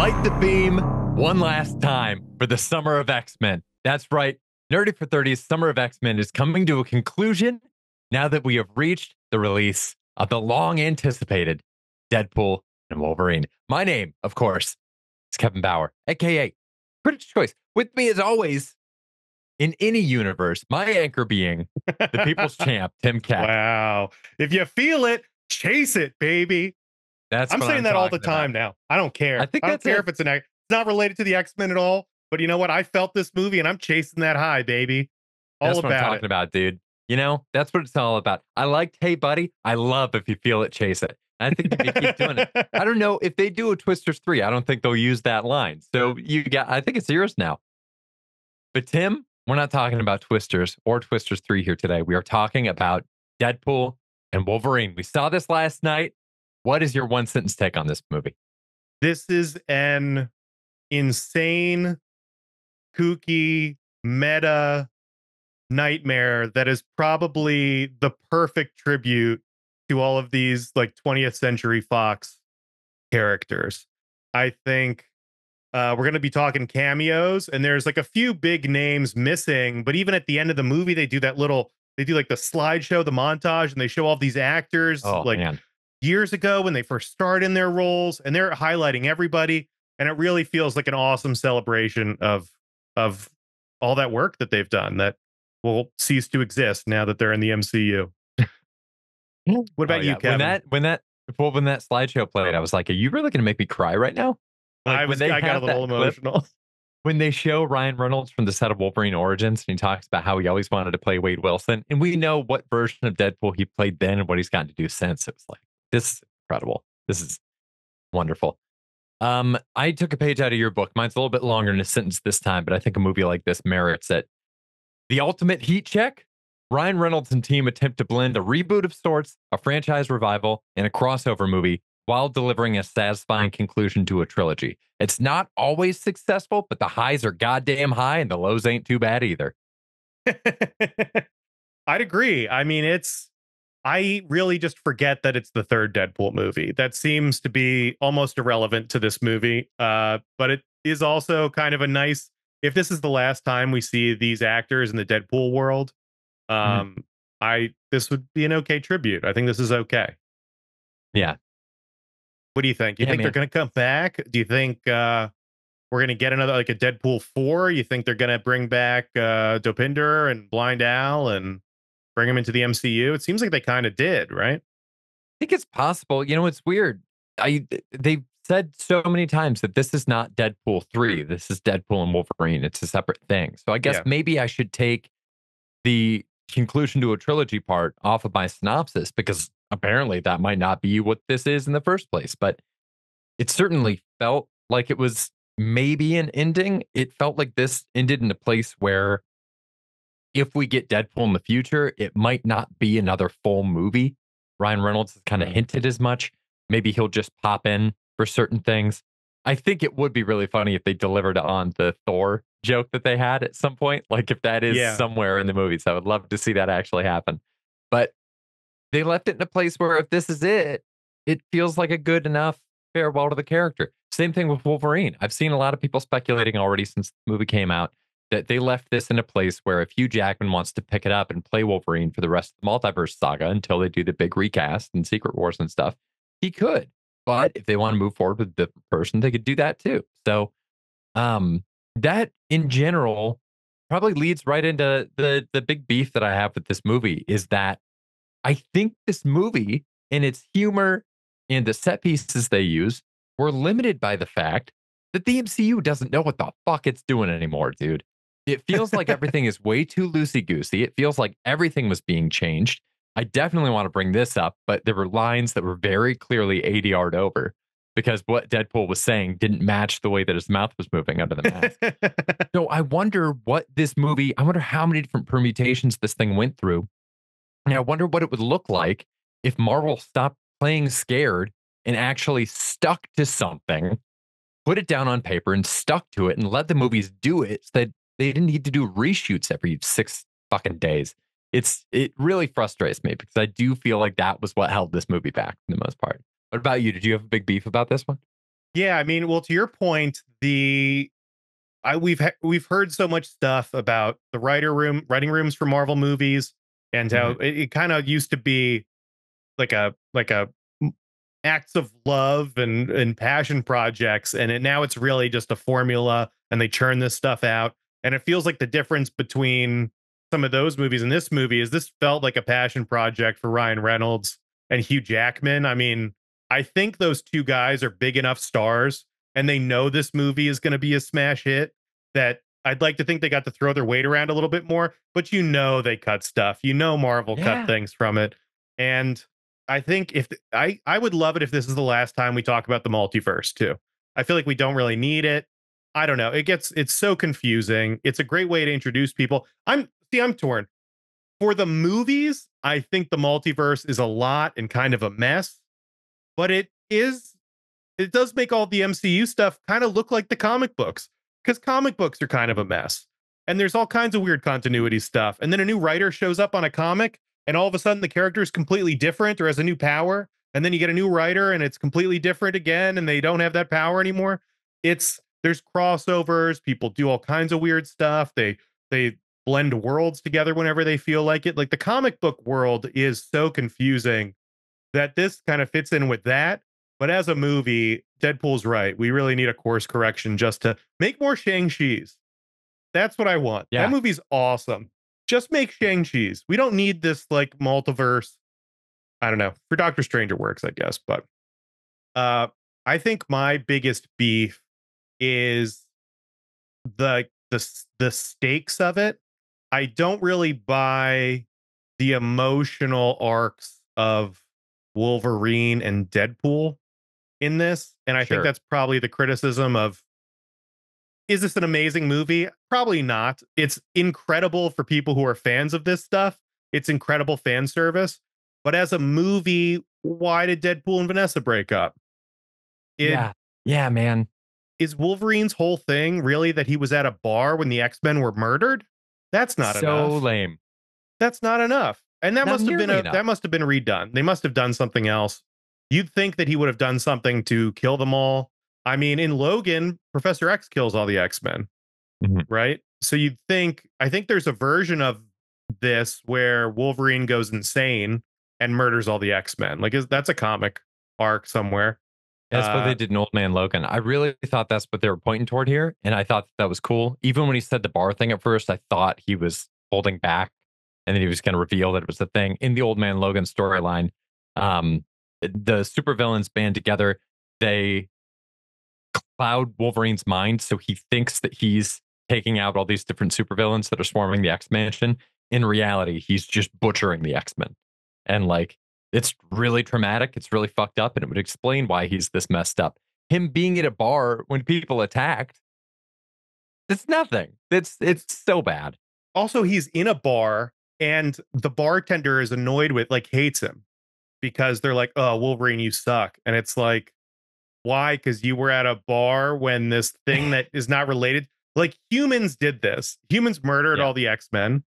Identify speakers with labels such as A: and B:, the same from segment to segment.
A: light the beam one last time for the summer of X-Men. That's right. Nerdy for 30's Summer of X-Men is coming to a conclusion now that we have reached the release of the long anticipated Deadpool and Wolverine. My name, of course, is Kevin Bauer, aka Critics' Choice. With me, as always, in any universe, my anchor being the people's champ, Tim Keck.
B: Wow. If you feel it, chase it, baby.
A: That's
B: I'm
A: what
B: saying that all the
A: talking
B: time
A: about.
B: now. I don't care.
A: I think
B: I don't
A: that's
B: care
A: it.
B: if it's not related to the X-Men at all. But you know what? I felt this movie and I'm chasing that high, baby. All
A: That's what I'm
B: about
A: talking
B: it.
A: about, dude. You know, that's what it's all about. I liked Hey Buddy. I love If You Feel It, Chase It. And I think if they keep doing it. I don't know if they do a Twisters 3. I don't think they'll use that line. So I think it's yours now. But Tim, we're not talking about Twisters or Twisters 3 here today. We are talking about Deadpool and Wolverine. We saw this last night. What is your one sentence take on this movie?
B: This is an insane, kooky, meta nightmare that is probably the perfect tribute to all of these like 20th century Fox characters. I think we're going to be talking cameos, and there's like a few big names missing, but even at the end of the movie, they do like the slideshow, the montage, and they show all these actors
A: Oh,
B: like
A: man.
B: years ago when they first started in their roles, and they're highlighting everybody, and it really feels like an awesome celebration of all that work that they've done that will cease to exist now that they're in the MCU. What
A: Oh,
B: about you,
A: yeah.
B: Kevin?
A: When that slideshow played, I was like, are you really going to make me cry right now? Like when they
B: I got a
A: have
B: little
A: that clip,
B: emotional.
A: when they show Ryan Reynolds from the set of Wolverine Origins, and he talks about how he always wanted to play Wade Wilson, and we know what version of Deadpool he played then and what he's gotten to do since. It was like, this is incredible. This is wonderful. I took a page out of your book. Mine's a little bit longer in a sentence this time, but I think a movie like this merits it. The ultimate heat check. Ryan Reynolds and team attempt to blend a reboot of sorts, a franchise revival, and a crossover movie while delivering a satisfying conclusion to a trilogy. It's not always successful, but the highs are goddamn high and the lows ain't too bad either.
B: I'd agree. I mean, I really just forget that it's the third Deadpool movie. That seems to be almost irrelevant to this movie. But it is also kind of a nice, if this is the last time we see these actors in the Deadpool world,
A: Mhm.
B: this would be an okay tribute. I think this is okay.
A: Yeah.
B: What do you think? You
A: Yeah,
B: think they're
A: man.
B: going to come back? Do you think we're going to get another like a Deadpool 4? You think they're going to bring back Dopinder and Blind Al and bring them into the MCU? It seems like they kind of did, right?
A: I think it's possible. You know, it's weird. They've said so many times that this is not Deadpool 3. This is Deadpool and Wolverine. It's a separate thing. So I guess
B: Yeah.
A: maybe I should take the conclusion to a trilogy part off of my synopsis because apparently that might not be what this is in the first place. But it certainly felt like it was maybe an ending. It felt like this ended in a place where if we get Deadpool in the future, it might not be another full movie. Ryan Reynolds has kind of
B: Mm.
A: hinted as much. Maybe he'll just pop in for certain things. I think it would be really funny if they delivered on the Thor joke that they had at some point. Like if that is
B: Yeah.
A: somewhere in the movies, I would love to see that actually happen. But they left it in a place where if this is it, it feels like a good enough farewell to the character. Same thing with Wolverine. I've seen a lot of people speculating already since the movie came out that they left this in a place where if Hugh Jackman wants to pick it up and play Wolverine for the rest of the multiverse saga until they do the big recast and Secret Wars and stuff, he could. But if they want to move forward with a different person, they could do that too. So that in general probably leads right into the big beef that I have with this movie is that I think this movie and its humor and the set pieces they use were limited by the fact that the MCU doesn't know what the fuck it's doing anymore, dude. It feels like everything is way too loosey goosey. It feels like everything was being changed. I definitely want to bring this up, but there were lines that were very clearly ADR'd over because what Deadpool was saying didn't match the way that his mouth was moving under the mask. So I wonder what this movie, I wonder how many different permutations this thing went through. And I wonder what it would look like if Marvel stopped playing scared and actually stuck to something, put it down on paper and stuck to it and let the movies do it so that they didn't need to do reshoots every 6 fucking days. It really frustrates me because I do feel like that was what held this movie back for the most part. What about you? Did you have a big beef about this one?
B: Yeah, I mean, well, to your point, we've heard so much stuff about the writing rooms for Marvel movies, and how
A: Mhm.
B: it kind of used to be like a acts of love and passion projects, and now it's really just a formula, and they churn this stuff out, and it feels like the difference between some of those movies and this movie is this felt like a passion project for Ryan Reynolds and Hugh Jackman. I mean, I think those two guys are big enough stars, and they know this movie is going to be a smash hit, that I'd like to think they got to throw their weight around a little bit more. But they cut stuff, Marvel cut
A: Yeah.
B: things from it. And I think if I would love it if this is the last time we talk about the multiverse too. I feel like we don't really need it. I don't know. It's so confusing. It's a great way to introduce people. I'm torn. For the movies, I think the multiverse is a lot and kind of a mess, but it does make all the MCU stuff kind of look like the comic books, because comic books are kind of a mess. And there's all kinds of weird continuity stuff. And then a new writer shows up on a comic, and all of a sudden the character is completely different or has a new power. And then you get a new writer and it's completely different again, and they don't have that power anymore. There's crossovers, people do all kinds of weird stuff. They blend worlds together whenever they feel like it. Like the comic book world is so confusing that this kind of fits in with that. But as a movie, Deadpool's right. We really need a course correction just to make more Shang-Chi's. That's what I want. That
A: Yeah.
B: movie's awesome. Just make Shang-Chi's. We don't need this like multiverse. I don't know. For Doctor Strange it works, I guess. But uh I think my biggest beef is the stakes of it. I don't really buy the emotional arcs of Wolverine and Deadpool in this. And I think
A: Sure.
B: that's probably the criticism of, is this an amazing movie? Probably not. It's incredible for people who are fans of this stuff. It's incredible fan service. But as a movie, why did Deadpool and Vanessa break up? It
A: Yeah. Yeah, man.
B: is Wolverine's whole thing really that he was at a bar when the X-Men were murdered? That's not
A: So
B: enough.
A: lame.
B: That's not enough. And
A: Not nearly
B: that
A: enough.
B: must have been redone. They must have done something else. You'd think that he would have done something to kill them all. I mean, in Logan, Professor X kills all the X-Men,
A: Mhm.
B: right? So I think there's a version of this where Wolverine goes insane and murders all the X-Men. Like that's a comic arc somewhere.
A: That's what they
B: Uh
A: did in Old Man Logan. I really thought that's what they were pointing toward here, and I thought that was cool. Even when he said the bar thing at first, I thought he was holding back, and then he was gonna reveal that it was the thing. In the Old Man Logan storyline, the supervillains band together, they cloud Wolverine's mind, so he thinks that he's taking out all these different supervillains that are swarming the X Mansion. In reality, he's just butchering the X-Men. And like it's really traumatic, it's really fucked up, and it would explain why he's this messed up. Him being at a bar when people attacked, it's nothing. It's so bad.
B: Also, he's in a bar and the bartender is annoyed with, like, hates him because they're like, "Oh, Wolverine, you suck." And it's like, why? Because you were at a bar when this thing that is not related, like, humans did this. Humans murdered
A: Yeah.
B: all the X-Men.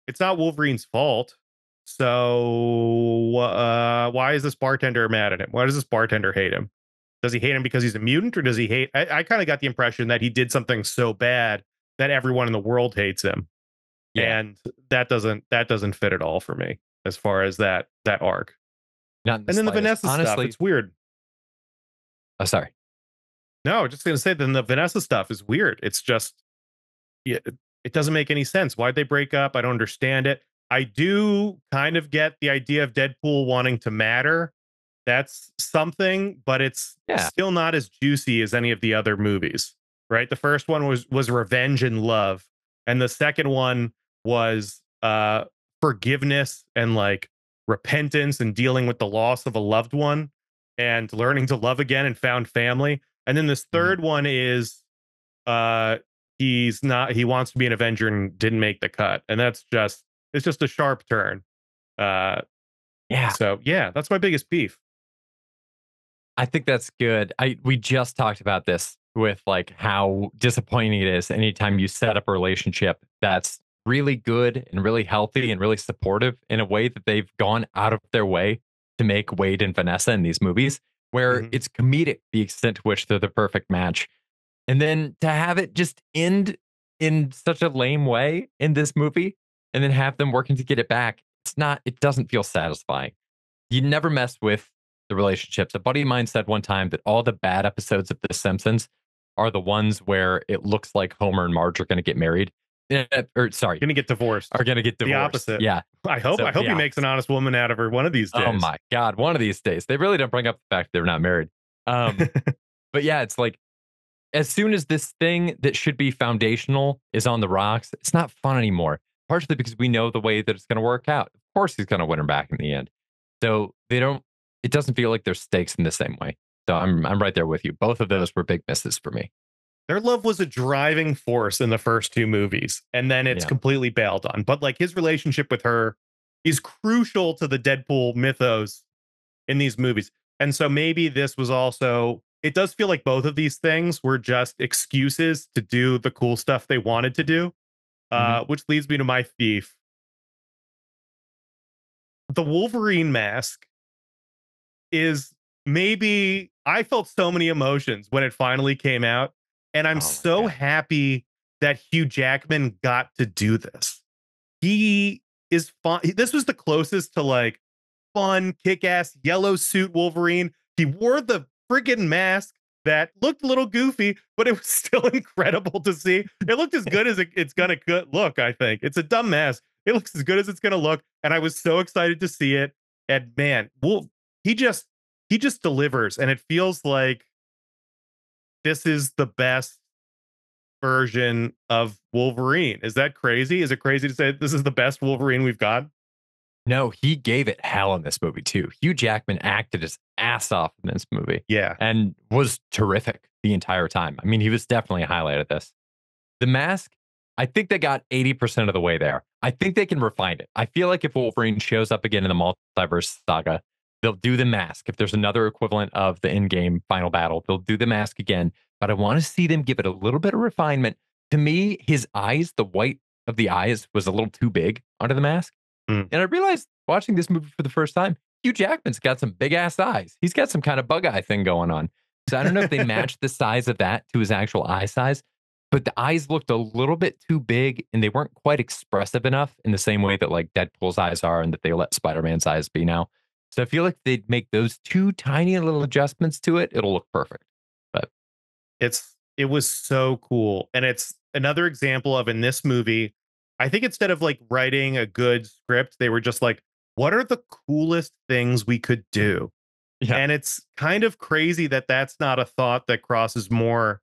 B: It's not Wolverine's fault. So why is this bartender mad at him? Why does this bartender hate him? Does he hate him because he's a mutant, or does he hate? I kind of got the impression that he did something so bad that everyone in the world hates him,
A: Yeah.
B: and that doesn't fit at all for me as far as that arc.
A: Not in the
B: And then the
A: slightest.
B: Vanessa stuff,
A: Honestly.
B: it's weird.
A: Oh, sorry.
B: No, just gonna say, then the Vanessa stuff is weird. It's just, yeah, it doesn't make any sense. Why'd they break up? I don't understand it. I do kind of get the idea of Deadpool wanting to matter. That's something, but it's
A: Yeah.
B: still not as juicy as any of the other movies. Right? The first one was revenge and love, and the second one was forgiveness and like repentance and dealing with the loss of a loved one and learning to love again and found family. And then this
A: Mhm.
B: third one is uh he wants to be an Avenger and didn't make the cut. And it's just a sharp turn. Uh
A: Yeah.
B: so yeah, that's my biggest beef.
A: I think that's good. I We just talked about this with like how disappointing it is anytime you set up a relationship that's really good and really healthy and really supportive in a way that they've gone out of their way to make Wade and Vanessa in these movies. where
B: Mhm.
A: it's comedic the extent to which they're the perfect match. And then to have it just end in such a lame way in this movie and then have them working to get it back, it doesn't feel satisfying. You never mess with the relationships. A buddy of mine said one time that all the bad episodes of The Simpsons are the ones where it looks like Homer and Marge are going to get married. Or sorry,
B: Gonna get divorced.
A: are going to get
B: The
A: divorced.
B: opposite.
A: Yeah.
B: I hope.
A: So
B: I hope
A: the
B: he makes an
A: opposite.
B: honest woman out of her one of these
A: Oh
B: days.
A: my God. One of these days. They really don't bring up the fact they're not married. Um, but yeah, it's like as soon as this thing that should be foundational is on the rocks, it's not fun anymore. Partially because we know the way that it's going to work out. Of course, he's going to win her back in the end. So it doesn't feel like there's stakes in the same way. So I'm right there with you. Both of those were big misses for me.
B: Their love was a driving force in the first two movies, and then it's
A: Yeah.
B: completely bailed on. But like his relationship with her is crucial to the Deadpool mythos in these movies. And so maybe this was also, it does feel like both of these things were just excuses to do the cool stuff they wanted to do.
A: Mhm.
B: Which leads me to my thief. The Wolverine mask is maybe, I felt so many emotions when it finally came out. And I'm
A: Oh my
B: so
A: God.
B: happy that Hugh Jackman got to do this. He is fun. This was the closest to like fun, kick ass yellow suit Wolverine. He wore the friggin' mask that looked a little goofy, but it was still incredible to see. It looked as good as it's gonna look, I think. It's a dumb mask. It looks as good as it's gonna look. And I was so excited to see it. And man, Wolf, he just he just delivers. And it feels like this is the best version of Wolverine. Is that crazy? Is it crazy to say this is the best Wolverine we've got?
A: No, he gave it hell in this movie too. Hugh Jackman acted his ass off in this movie
B: Yeah.
A: and was terrific the entire time. I mean, he was definitely a highlight of this. The mask, I think they got 80% of the way there. I think they can refine it. I feel like if Wolverine shows up again in the multiverse saga, they'll do the mask. If there's another equivalent of the in-game final battle, they'll do the mask again. But I want to see them give it a little bit of refinement. To me, his eyes, the white of the eyes was a little too big under the mask.
B: Mm.
A: And I realized watching this movie for the first time, Hugh Jackman's got some big ass eyes. He's got some kind of bug eye thing going on. So I don't know if they matched the size of that to his actual eye size, but the eyes looked a little bit too big and they weren't quite expressive enough in the same way that like Deadpool's eyes are and that they let Spider-Man's eyes be now. So I feel like they'd make those two tiny little adjustments to it. It'll look perfect. But
B: It was so cool. And it's another example of in this movie, I think instead of like writing a good script, they were just like, what are the coolest things we could do?
A: yeah.
B: And it's kind of crazy that that's not a thought that crosses more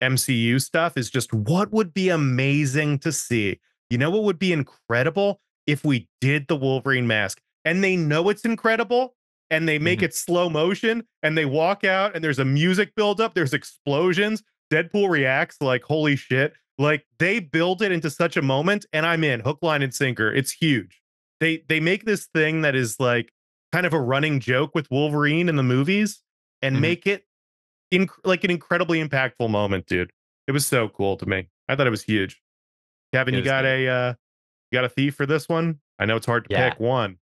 B: MCU stuff, is just what would be amazing to see. You know what would be incredible if we did the Wolverine mask and they know it's incredible and they make
A: Mhm.
B: it slow motion and they walk out and there's a music buildup, there's explosions. Deadpool reacts like, holy shit. Like they build it into such a moment and I'm in hook, line, and sinker. It's huge. They make this thing that is like kind of a running joke with Wolverine in the movies and
A: Mhm.
B: make it like an incredibly impactful moment, dude. It was so cool to me. I thought it was huge. Kevin,
A: It
B: you
A: was
B: got
A: neat.
B: you got a thief for this one? I know it's hard to
A: Yeah.
B: pick one.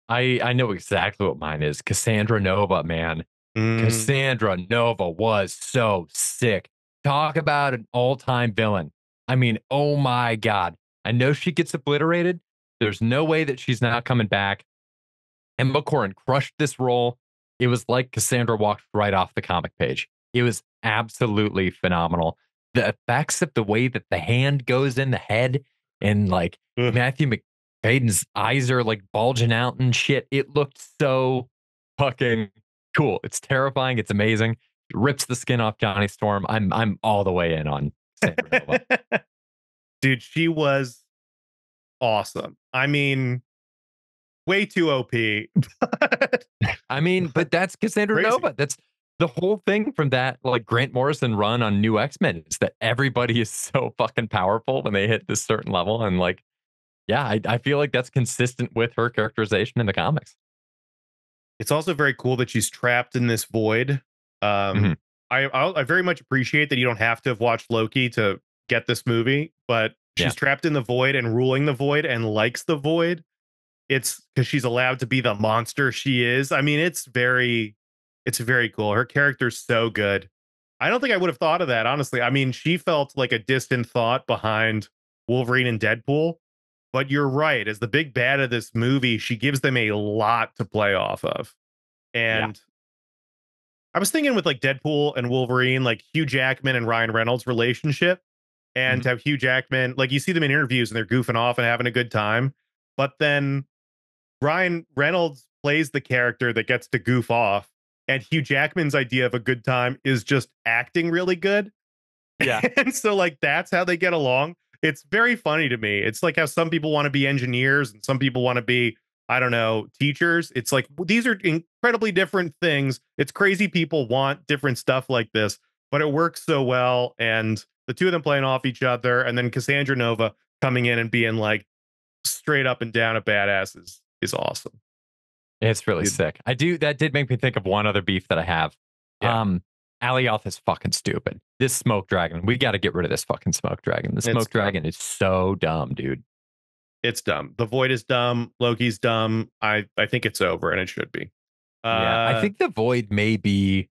A: I know exactly what mine is. Cassandra Nova, man.
B: Mm,
A: Cassandra Nova was so sick. Talk about an all-time villain. I mean, oh my God. I know she gets obliterated. There's no way that she's not coming back. Emma Corrin crushed this role. It was like Cassandra walked right off the comic page. It was absolutely phenomenal. The effects of the way that the hand goes in the head and like
B: ugh.
A: Matthew McFadden's eyes are like bulging out and shit. It looked so fucking cool. It's terrifying. It's amazing. It rips the skin off Johnny Storm. I'm all the way in on Cassandra Nova.
B: Dude, she was awesome. I mean, way too OP, but
A: I mean, but that's Cassandra
B: crazy.
A: Nova. That's the whole thing from that like Grant Morrison run on New X-Men is that everybody is so fucking powerful when they hit this certain level. And like, yeah, I feel like that's consistent with her characterization in the comics.
B: It's also very cool that she's trapped in this void.
A: Mhm.
B: Um, I very much appreciate that you don't have to have watched Loki to get this movie, but
A: Yeah.
B: she's trapped in the void and ruling the void and likes the void. It's because she's allowed to be the monster she is. I mean, it's very. It's very cool. Her character's so good. I don't think I would have thought of that, honestly. I mean, she felt like a distant thought behind Wolverine and Deadpool, but you're right. As the big bad of this movie, she gives them a lot to play off of.
A: Yeah.
B: And I was thinking with like Deadpool and Wolverine, like Hugh Jackman and Ryan Reynolds' relationship, and
A: Mhm.
B: how Hugh Jackman, like you see them in interviews and they're goofing off and having a good time. But then Ryan Reynolds plays the character that gets to goof off, and Hugh Jackman's idea of a good time is just acting really good.
A: Yeah.
B: And so, like, that's how they get along. It's very funny to me. It's like how some people want to be engineers and some people want to be, I don't know, teachers. It's like these are incredibly different things. It's crazy people want different stuff like this, but it works so well. And the two of them playing off each other, and then Cassandra Nova coming in and being like straight up and down a badass is awesome.
A: It's really
B: Dude,
A: sick. That did make me think of one other beef that I have.
B: yeah,
A: Um, Alioth is fucking stupid. This smoke dragon, we got to get rid of this fucking smoke dragon. The
B: it's
A: smoke
B: dumb.
A: dragon is so dumb, dude.
B: It's dumb. The Void is dumb. Loki's dumb. I think it's over, and it should be.
A: Yeah, I
B: Uh,
A: think the void may be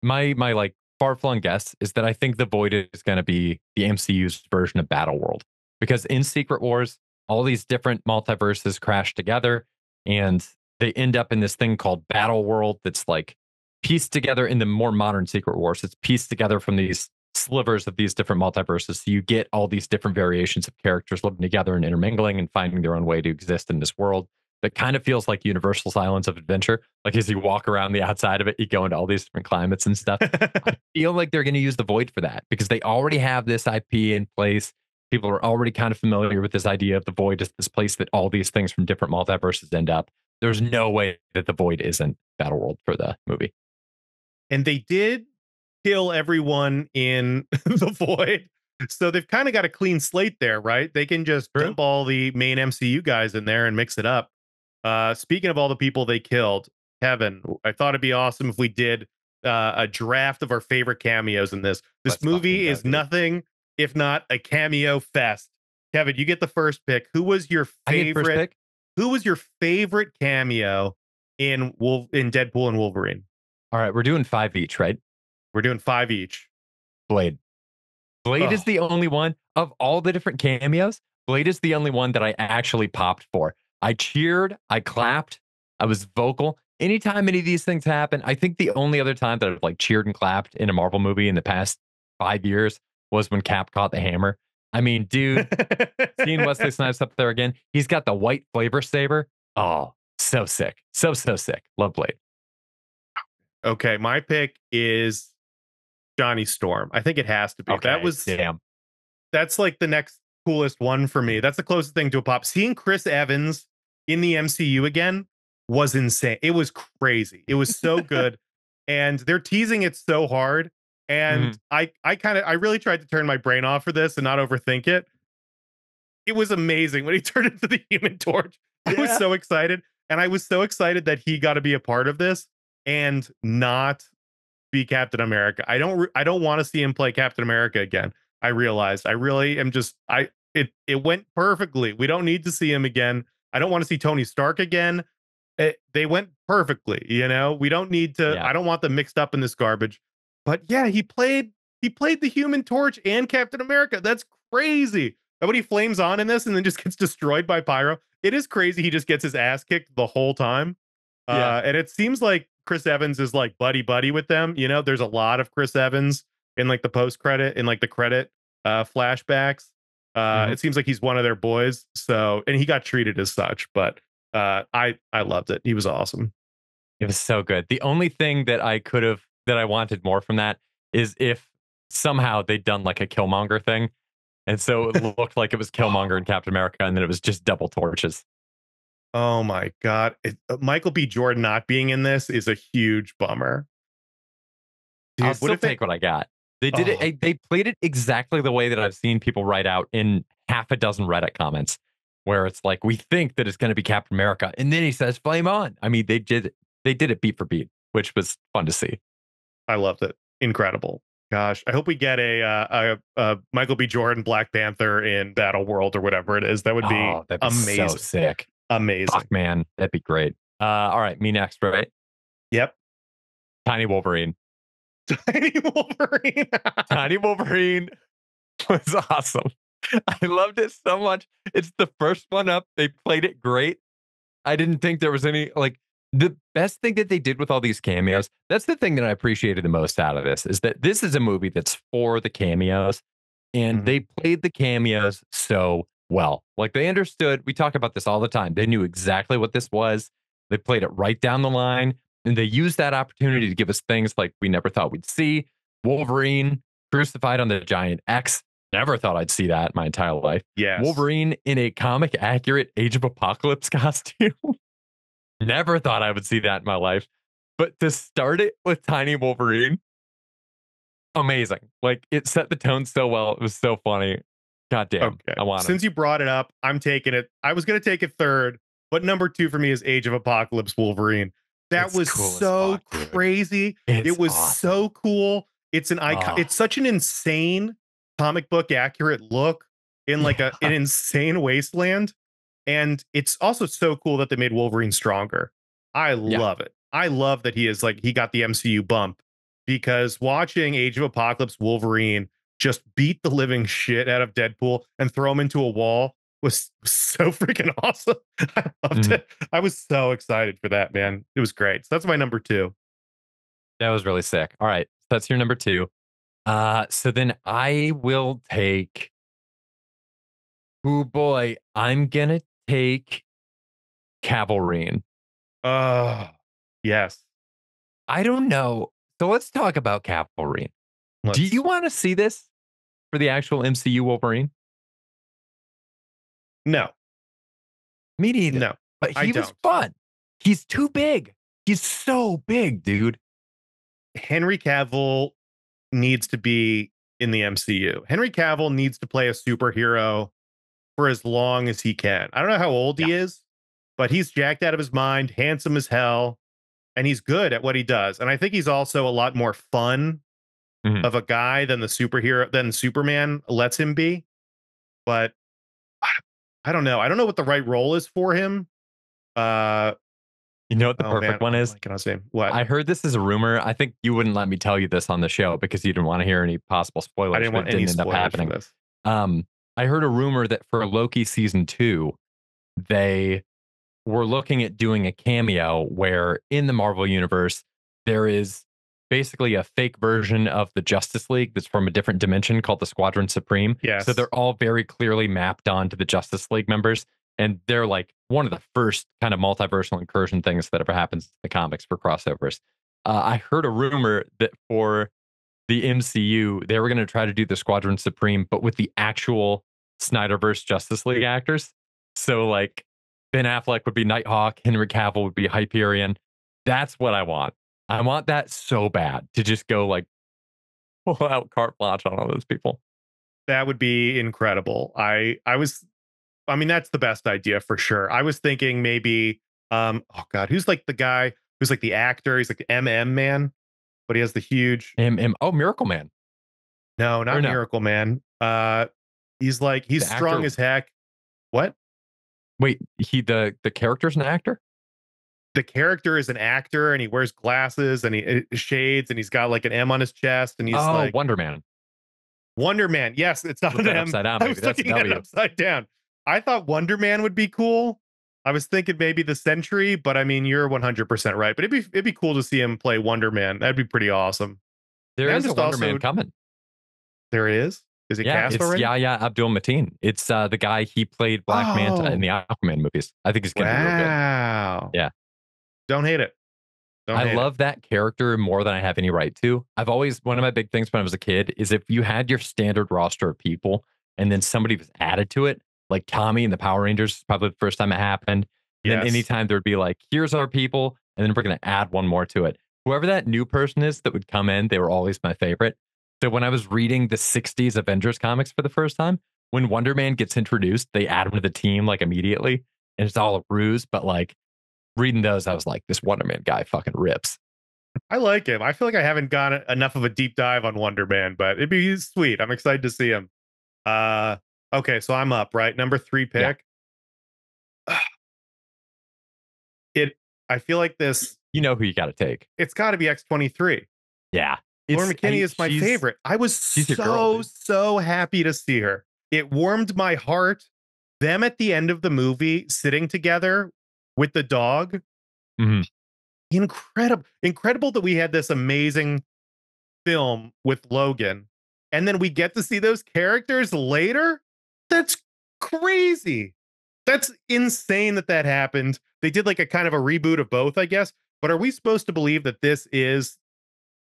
A: my like far flung guess is that I think the void is going to be the MCU's version of Battle World because in Secret Wars, all these different multiverses crash together and they end up in this thing called Battle World that's like pieced together in the more modern Secret Wars. It's pieced together from these slivers of these different multiverses. So you get all these different variations of characters living together and intermingling and finding their own way to exist in this world that kind of feels like Universal's Islands of Adventure. Like as you walk around the outside of it, you go into all these different climates and stuff. I feel like they're going to use the void for that because they already have this IP in place. People are already kind of familiar with this idea of the void as this place that all these things from different multiverses end up. There's no way that the void isn't Battleworld for the movie.
B: and they did kill everyone in the Void, so they've kind of got a clean slate there, right? They can just
A: True.
B: dump all the main MCU guys in there and mix it up. Speaking of all the people they killed, Kevin, I thought it'd be awesome if we did a draft of our favorite cameos in this. This
A: Let's fucking
B: movie
A: go,
B: is
A: dude.
B: nothing if not a cameo fest. Kevin, you get the first pick. Who was your
A: I get first
B: favorite?
A: pick.
B: Who was your favorite cameo in in Deadpool and Wolverine?
A: All right, we're doing five each, right?
B: We're doing five each.
A: Blade. Blade is
B: Oh,
A: the only one of all the different cameos. Blade is the only one that I actually popped for. I cheered, I clapped, I was vocal. Anytime any of these things happen, I think the only other time that I've like cheered and clapped in a Marvel movie in the past 5 years was when Cap caught the hammer. I mean, dude, seeing Wesley Snipes up there again, he's got the white flavor saber. Oh, so sick. So sick. Love Blade.
B: okay. My pick is Johnny Storm. I think it has to be.
A: Okay, damn.
B: That's like the next coolest one for me. That's the closest thing to a pop. Seeing Chris Evans in the MCU again was insane. It was crazy. It was so good. And they're teasing it so hard. And
A: Mhm.
B: I really tried to turn my brain off for this and not overthink it. It was amazing when he turned into the Human Torch. I was
A: Yeah.
B: so excited. And I was so excited that he got to be a part of this and not be Captain America. I don't want to see him play Captain America again. I realized I really am just I it went perfectly. We don't need to see him again. I don't want to see Tony Stark again. They went perfectly, you know. We don't need to
A: Yeah.
B: I don't want them mixed up in this garbage. But yeah, he played the Human Torch and Captain America. That's crazy. Nobody flames on in this and then just gets destroyed by Pyro. It is crazy he just gets his ass kicked the whole time.
A: Yeah.
B: And it seems like Chris Evans is like buddy buddy with them. You know, there's a lot of Chris Evans in like the post credit, in like the credit flashbacks.
A: Mhm.
B: It seems like he's one of their boys. So, and he got treated as such. But I loved it. He was awesome.
A: It was so good. The only thing that I wanted more from that is if somehow they'd done like a Killmonger thing. And so it looked like it was Killmonger and Captain America, and then it was just double torches.
B: Oh my god, Michael B. Jordan not being in this is a huge bummer,
A: I'll
B: dude. What
A: still
B: if they?
A: take what I got. They did
B: Oh,
A: it, they played it exactly the way that I've seen people write out in half a dozen Reddit comments, where it's like, we think that it's going to be Captain America. And then he says, flame on. I mean, they did it beat for beat, which was fun to see.
B: I loved it. Incredible. Gosh, I hope we get a Michael B. Jordan Black Panther in Battle World or whatever it is. That would be
A: Oh, that'd be so
B: amazing.
A: sick.
B: Amazing.
A: Fuck, man. That'd be great. All right, me next, right?
B: Yep.
A: Tiny Wolverine.
B: Tiny Wolverine.
A: Tiny Wolverine was awesome. I loved it so much. It's the first one up. They played it great. I didn't think there was any like the best thing that they did with all these cameos. That's the thing that I appreciated the most out of this is that this is a movie that's for the cameos and
B: Mhm.
A: they played the cameos so well. Like they understood, we talk about this all the time. They knew exactly what this was. They played it right down the line and they used that opportunity to give us things like we never thought we'd see. Wolverine crucified on the giant X. Never thought I'd see that my entire life.
B: Yes.
A: Wolverine in a comic accurate Age of Apocalypse costume. Never thought I would see that in my life. But to start it with Tiny Wolverine, amazing. Like it set the tone so well. It was so funny. God damn.
B: Okay.
A: I want him.
B: Since you brought it up, I'm taking it. I was going to take it third, but number two for me is Age of Apocalypse Wolverine. That
A: It's
B: was
A: cool as
B: so
A: fuck, dude.
B: crazy. It
A: It's
B: was
A: awesome.
B: so cool. It's an icon.
A: Oh,
B: It's such an insane comic book accurate look in like
A: yeah.
B: an insane wasteland. And it's also so cool that they made Wolverine stronger. I
A: Yeah.
B: love it. I love that he is like he got the MCU bump because watching Age of Apocalypse Wolverine just beat the living shit out of Deadpool and throw him into a wall was so freaking awesome. I loved
A: Mhm.
B: it. I was so excited for that, man. It was great. So that's my number two.
A: That was really sick. All right. So that's your number two. So then I will take, oh boy, I'm gonna take Cavalry.
B: Oh, yes.
A: I don't know. So let's talk about Cavalry. Do you
B: Let's
A: want to see this for the actual MCU Wolverine?
B: no,
A: Me neither.
B: no,
A: But
B: I
A: he was
B: don't.
A: fun. He's too big. He's so big, dude.
B: Henry Cavill needs to be in the MCU. Henry Cavill needs to play a superhero for as long as he can. I don't know how old
A: Yeah.
B: he is, but he's jacked out of his mind, handsome as hell, and he's good at what he does. And I think he's also a lot more fun
A: Mhm.
B: of a guy than the superhero than Superman lets him be. But I don't know. I don't know what the right role is for him. Uh
A: You know what the
B: oh man,
A: perfect one
B: I'm
A: is?
B: blanking on his name. What?
A: I heard this is a rumor. I think you wouldn't let me tell you this on the show because you didn't want to hear any possible
B: I
A: spoilers,
B: didn't
A: but
B: want
A: it
B: any
A: didn't end up
B: spoilers for
A: happening.
B: this.
A: I heard a rumor that for Loki season 2, they were looking at doing a cameo where in the Marvel universe, there is basically a fake version of the Justice League that's from a different dimension called the Squadron Supreme. So
B: Yes.
A: they're all very clearly mapped onto the Justice League members. And they're like one of the first kind of multiversal incursion things that ever happens in the comics for crossovers. I heard a rumor that for the MCU, they were going to try to do the Squadron Supreme, but with the actual Snyderverse Justice League actors. So, like, Ben Affleck would be Nighthawk, Henry Cavill would be Hyperion. That's what I want. I want that so bad to just go like pull out carte blanche on all those people.
B: That would be incredible. I mean that's the best idea for sure. I was thinking maybe oh god, who's like the guy who's like the actor, he's like the MM man, but he has the huge
A: Oh, Miracle Man.
B: no,
A: Or
B: not
A: no,
B: Miracle Man. He's like he's
A: the
B: strong
A: actor.
B: as heck. What?
A: Wait, the character's an actor?
B: The character is an actor and he wears glasses and he shades and he's got like an M on his chest and he's
A: Oh,
B: like
A: Wonder Man.
B: Wonder Man. Yes, it's not
A: Flip
B: an
A: that
B: M.
A: upside down,
B: I
A: maybe.
B: was
A: That's a
B: looking at it
A: W.
B: upside down. I thought Wonder Man would be cool. I was thinking maybe the Sentry, but I mean, you're 100% right. But it'd be cool to see him play Wonder Man. That'd be pretty awesome.
A: There
B: And I'm
A: is a
B: just
A: Wonder Man
B: also
A: coming.
B: there is. Is he
A: Yeah,
B: cast
A: it's
B: already?
A: Yahya Abdul-Mateen. It's the guy he played Black Manta in
B: Oh,
A: the Aquaman movies. I think he's gonna be real good.
B: wow.
A: Yeah.
B: Don't hate it. Don't
A: I
B: hate it.
A: love that character more than I have any right to. I've always one of my big things when I was a kid is if you had your standard roster of people and then somebody was added to it, like Tommy and the Power Rangers, probably the first time it happened. And then
B: Yes.
A: anytime there'd be like, here's our people, and then we're gonna add one more to it. Whoever that new person is that would come in, they were always my favorite. So when I was reading the 60s Avengers comics for the first time, when Wonder Man gets introduced, they add him to the team like immediately. And it's all a ruse, but like reading those, I was like, this Wonder Man guy fucking rips.
B: I like him. I feel like I haven't gone enough of a deep dive on Wonder Man, but it'd be sweet. I'm excited to see him. Uh okay, so I'm up, right? Number three
A: Yeah.
B: pick. It I feel like this
A: you know who you got to take.
B: It's got to be X-23.
A: Yeah,
B: Lauren
A: it's
B: McKinney is my favorite. I was
A: she's your girl,
B: so,
A: dude.
B: so happy to see her. It warmed my heart. Them at the end of the movie sitting together with the dog.
A: Mhm.
B: Incredible that we had this amazing film with Logan, and then we get to see those characters later. That's crazy. That's insane that that happened. They did like a kind of a reboot of both, I guess. But are we supposed to believe that this is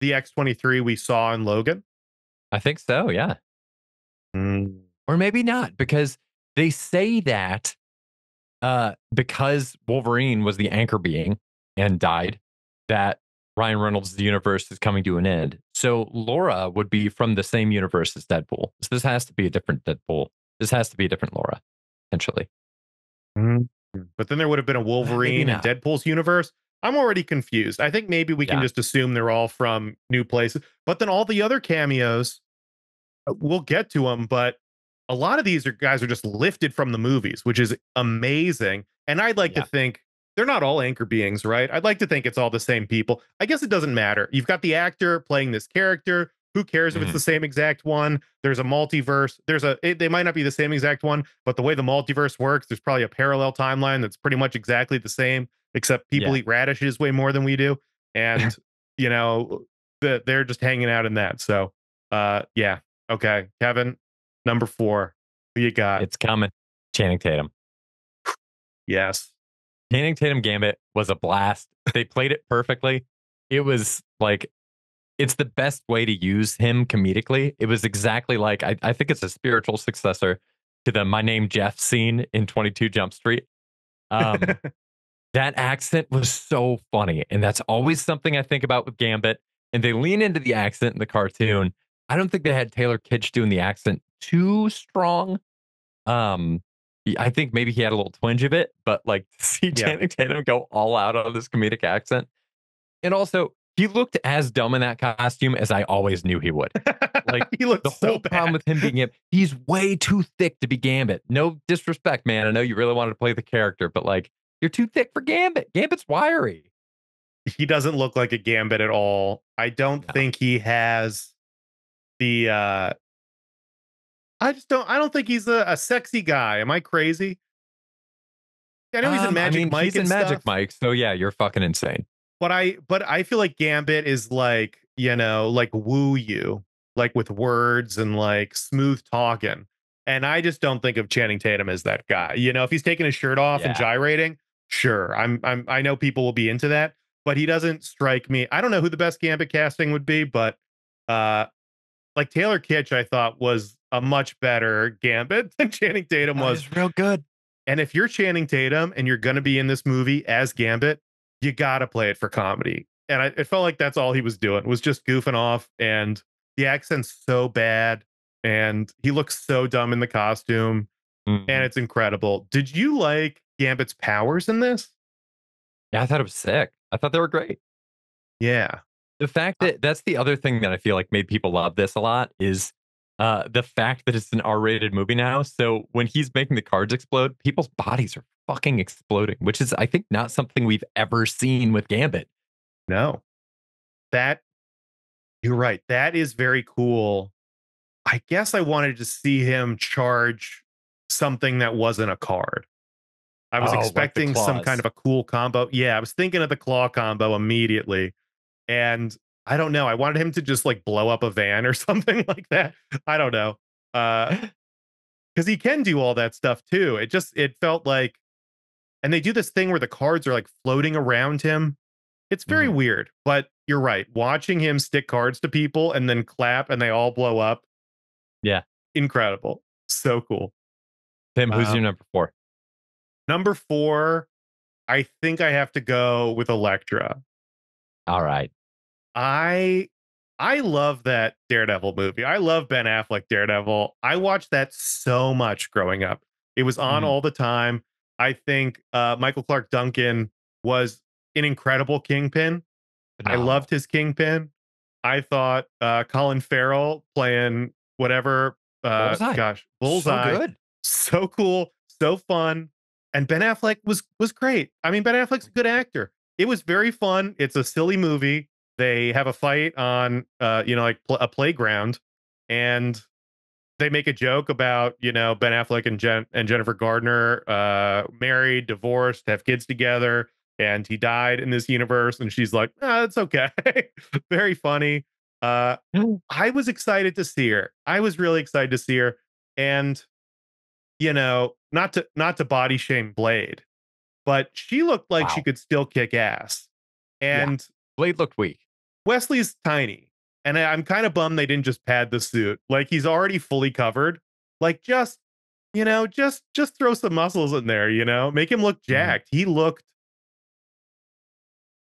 B: the X-23 we saw in Logan?
A: I think so. Yeah,
B: Mm.
A: or maybe not because they say that because Wolverine was the anchor being and died, that Ryan Reynolds' universe is coming to an end. So Laura would be from the same universe as Deadpool. So this has to be a different Deadpool. This has to be a different Laura, potentially.
B: Mm. But then there would have been a
A: Maybe
B: Wolverine and
A: not.
B: Deadpool's universe. I'm already confused. I think maybe we can
A: Yeah.
B: just assume they're all from new places. But then all the other cameos, we'll get to them, but a lot of these guys are just lifted from the movies, which is amazing. And I'd like to
A: Yeah.
B: think they're not all anchor beings, right? I'd like to think it's all the same people. I guess it doesn't matter. You've got the actor playing this character. Who cares if it's the
A: Mhm.
B: same exact one? There's a multiverse. They might not be the same exact one, but the way the multiverse works, there's probably a parallel timeline that's pretty much exactly the same, except people
A: Yeah.
B: eat radishes way more than we do. And, you know, they're just hanging out in that. So, yeah. Okay, Kevin, number 4. Who you got?
A: It's coming. Channing Tatum.
B: Yes.
A: Channing Tatum Gambit was a blast. They played it perfectly. It was like it's the best way to use him comedically. It was exactly like I think it's a spiritual successor to the "My Name Jeff" scene in 22 Jump Street. Um, that accent was so funny, and that's always something I think about with Gambit. And they lean into the accent in the cartoon. I don't think they had Taylor Kitsch doing the accent too strong. Um, I think maybe he had a little twinge of it, but like to see
B: Yeah.
A: Channing Tatum go all out on this comedic accent, and also he looked as dumb in that costume as I always knew he would. Like
B: He looks
A: the
B: so
A: whole problem
B: bad.
A: with him being him, he's way too thick to be Gambit. No disrespect, man. I know you really wanted to play the character, but like you're too thick for Gambit. Gambit's wiry.
B: He doesn't look like a Gambit at all. I don't
A: No.
B: think he has the I don't think he's a sexy guy. Am I crazy? I know he's in
A: I
B: Magic
A: mean,
B: Mike
A: he's
B: and
A: in
B: stuff,
A: Magic Mike, so yeah, you're fucking insane.
B: but I feel like Gambit is like, like woo you, like with words and like smooth talking. And I just don't think of Channing Tatum as that guy. If he's taking his shirt off and
A: Yeah.
B: gyrating, sure. I know people will be into that, but he doesn't strike me. I don't know who the best Gambit casting would be, but uh like Taylor Kitsch, I thought was a much better Gambit than Channing Tatum
A: Oh,
B: was.
A: he's real good.
B: And if you're Channing Tatum and you're going to be in this movie as Gambit, you got to play it for comedy. And it felt like that's all he was doing was just goofing off. And the accent's so bad. And he looks so dumb in the costume. And
A: Mhm.
B: it's incredible. Did you like Gambit's powers in this?
A: Yeah, I thought it was sick. I thought they were great.
B: Yeah.
A: The fact
B: Uh,
A: that that's the other thing that I feel like made people love this a lot is the fact that it's an R-rated movie now. So when he's making the cards explode, people's bodies are fucking exploding, which is I think not something we've ever seen with Gambit.
B: no, that you're right. That is very cool. I guess I wanted to see him charge something that wasn't a card. I was
A: Oh, like the
B: expecting some kind
A: claws.
B: of a cool combo. Yeah, I was thinking of the claw combo immediately. And I don't know. I wanted him to just like blow up a van or something like that. I don't know. Because he can do all that stuff too. It felt like, and they do this thing where the cards are like floating around him. It's very
A: Mhm.
B: weird, but you're right. Watching him stick cards to people and then clap and they all blow up,
A: Yeah.
B: incredible. So cool.
A: Tim, who's your
B: Um,
A: number 4?
B: Number 4, I think I have to go with Elektra.
A: All right.
B: I I love that Daredevil movie. I love Ben Affleck Daredevil. I watched that so much growing up. It was on
A: Mhm.
B: all the time. I think Michael Clark Duncan was an incredible Kingpin. I
A: Phenomenal.
B: loved his Kingpin. I thought Colin Farrell playing whatever,
A: Bullseye. So
B: Bullseye,
A: good.
B: so cool, so fun. And Ben Affleck was great. I mean, Ben Affleck's a good actor. it was very fun. It's a silly movie. They have a fight on, like a playground, and they make a joke about Ben Affleck and Jennifer Gardner married, divorced, have kids together, and he died in this universe, and she's like, it's okay. Very funny. I was excited to see her. I was really excited to see her, and not to body shame Blade, but she looked like she
A: Wow.
B: could still kick ass.
A: Yeah.
B: And
A: Blade looked weak.
B: Wesley's tiny, and I'm kind of bummed they didn't just pad the suit. Like, he's already fully covered. Like, just throw some muscles in there. Make him look
A: Mhm.
B: jacked. He looked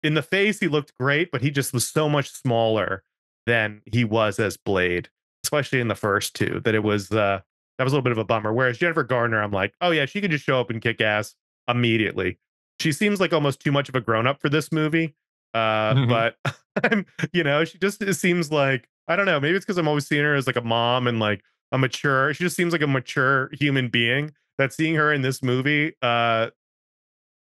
B: in the face. He looked great, but he just was so much smaller than he was as Blade, especially in the first two. That was a little bit of a bummer. Whereas Jennifer Garner, I'm like, oh yeah, she could just show up and kick ass immediately. She seems like almost too much of a grown up for this movie.
A: Mhm.
B: But she just it seems like, I don't know. Maybe it's because I'm always seeing her as like a mom and like a mature. She just seems like a mature human being. That seeing her in this movie, that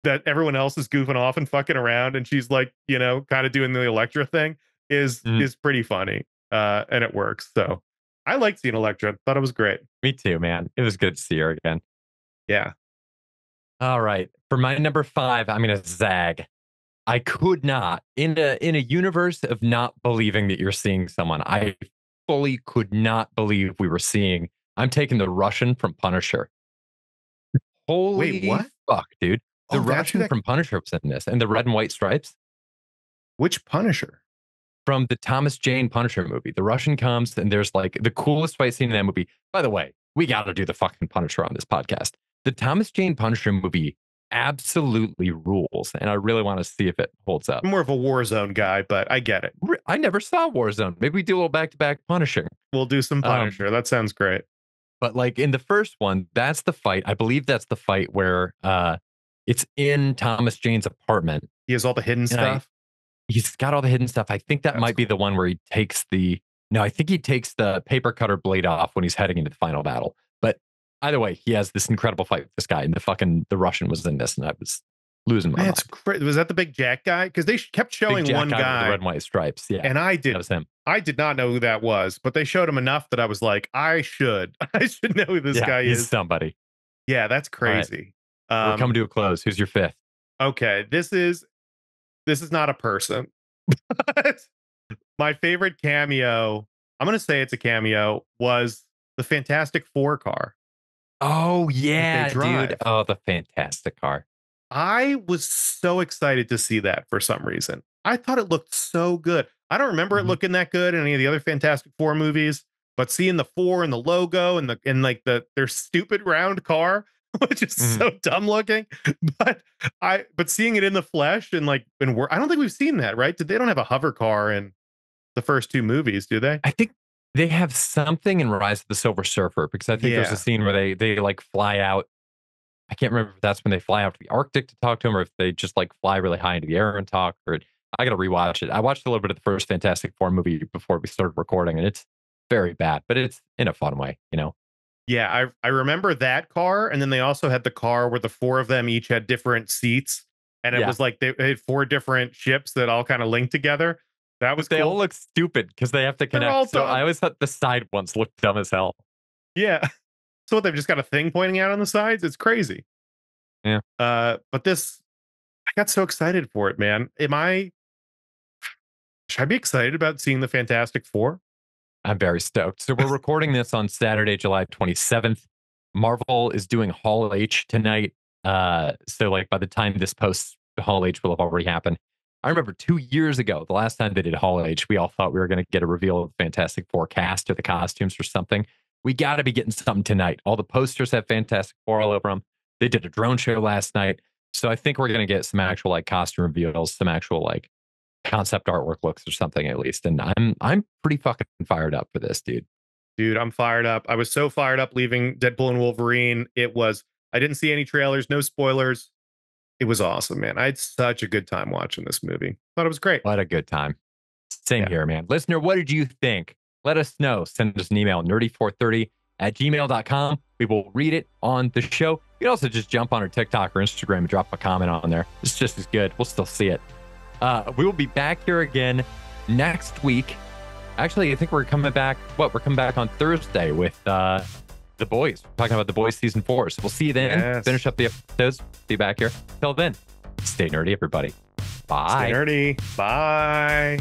B: everyone else is goofing off and fucking around, and she's like, kind of doing the Electra thing is
A: Mhm.
B: is pretty funny. And it works. So I liked seeing Electra. Thought it was great.
A: Me too, man. It was good to see her again.
B: Yeah.
A: All right. For my number 5, I'm gonna zag. I could not, in a universe of not believing that you're seeing someone, I fully could not believe we were seeing. I'm taking the Russian from Punisher.
B: Wait,
A: Holy
B: what?
A: fuck, dude. The
B: Oh, that's who
A: Russian
B: that.
A: from Punisher was in this, and the red and white stripes
B: Which Punisher?
A: from the Thomas Jane Punisher movie. The Russian comes, and there's like the coolest fight scene in that movie. By the way, we got to do the fucking Punisher on this podcast. The Thomas Jane Punisher movie absolutely rules, and I really want to see if it holds up.
B: I'm more of a Warzone guy, but I get it.
A: I never saw Warzone. Maybe we do a little back to back Punishing.
B: We'll do some
A: Um,
B: Punisher. That sounds great.
A: but like in the first one, that's the fight. I believe that's the fight where it's in Thomas Jane's apartment,
B: He has all the hidden
A: and I
B: stuff.
A: he's got all the hidden stuff. I think that
B: That's
A: might be
B: cool.
A: the one where he takes the no, I think he takes the paper cutter blade off when he's heading into the final battle. But either way, he has this incredible fight with this guy, and the Russian was in this, and I was losing my
B: That's
A: mind.
B: great. Was that the big Jack guy? Because they kept
A: Big
B: showing
A: Jack
B: one
A: guy with the red
B: guy,
A: and white stripes. Yeah,
B: and
A: that was him.
B: I did not know who that was, but they showed him enough that I was like, I should know who this
A: Yeah,
B: guy
A: he's
B: is.
A: somebody.
B: Yeah, that's
A: All right,
B: crazy.
A: we're coming to a close. Who's your fifth?
B: Okay, this is not a person. But my favorite cameo, I'm gonna say it's a cameo, was the Fantastic Four car
A: Oh
B: that they
A: yeah, dude.
B: drive.
A: Oh, the fantastic car.
B: I was so excited to see that for some reason. I thought it looked so good. I don't remember it
A: Mhm.
B: looking that good in any of the other Fantastic Four movies, but seeing the four and the logo and like their stupid round car, which is
A: Mhm.
B: so dumb looking, but but seeing it in the flesh and like I don't think we've seen that, right? They don't have a hover car in the first two movies, do they?
A: I think they have something in Rise of the Silver Surfer because I think there's a
B: Yeah.
A: scene where they like fly out. I can't remember if that's when they fly out to the Arctic to talk to him or if they just like fly really high into the air and talk. Or I got to rewatch it. I watched a little bit of the first Fantastic Four movie before we started recording, and it's very bad, but it's in a fun way, you know.
B: Yeah, I remember that car, and then they also had the car where the four of them each had different seats, and it
A: Yeah,
B: was like they had four different ships that all kind of linked together. That was
A: but they all
B: cool.
A: look stupid because they have to
B: They're all
A: connect. So I
B: dumb.
A: always thought the side ones looked dumb as hell.
B: Yeah. So they've just got a thing pointing out on the sides. It's crazy.
A: Yeah.
B: But this, I got so excited for it, man. Should I be excited about seeing the Fantastic Four?
A: I'm very stoked. So we're recording this on Saturday, July 27th. Marvel is doing Hall H tonight. So like by the time this posts, Hall H will have already happened. I remember 2 years ago, the last time they did Hall H, we all thought we were going to get a reveal of the Fantastic Four cast or the costumes or something. We got to be getting something tonight. All the posters have Fantastic Four all over them. They did a drone show last night. So I think we're going to get some actual like costume reveals, some actual like concept artwork looks or something at least. And I'm pretty fucking fired up for this, dude.
B: Dude, I'm fired up. I was so fired up leaving Deadpool and Wolverine. I didn't see any trailers, no spoilers. It was awesome, man. I had such a good time watching this movie. Thought it was great.
A: What a good time. Same
B: Yeah.
A: here, man. Listener, what did you think? Let us know. Send us an email, nerdy430 at gmail.com. we will read it on the show. You can also just jump on our TikTok or Instagram and drop a comment on there. It's just as good. We'll still see it. We will be back here again next week. Actually, I think we're coming back. We're coming back on Thursday with The Boys. We're talking about The Boys season 4. So we'll see you then.
B: Yes.
A: Finish up the episodes. See you back here. Till then, stay nerdy, everybody. Bye.
B: Stay nerdy. Bye.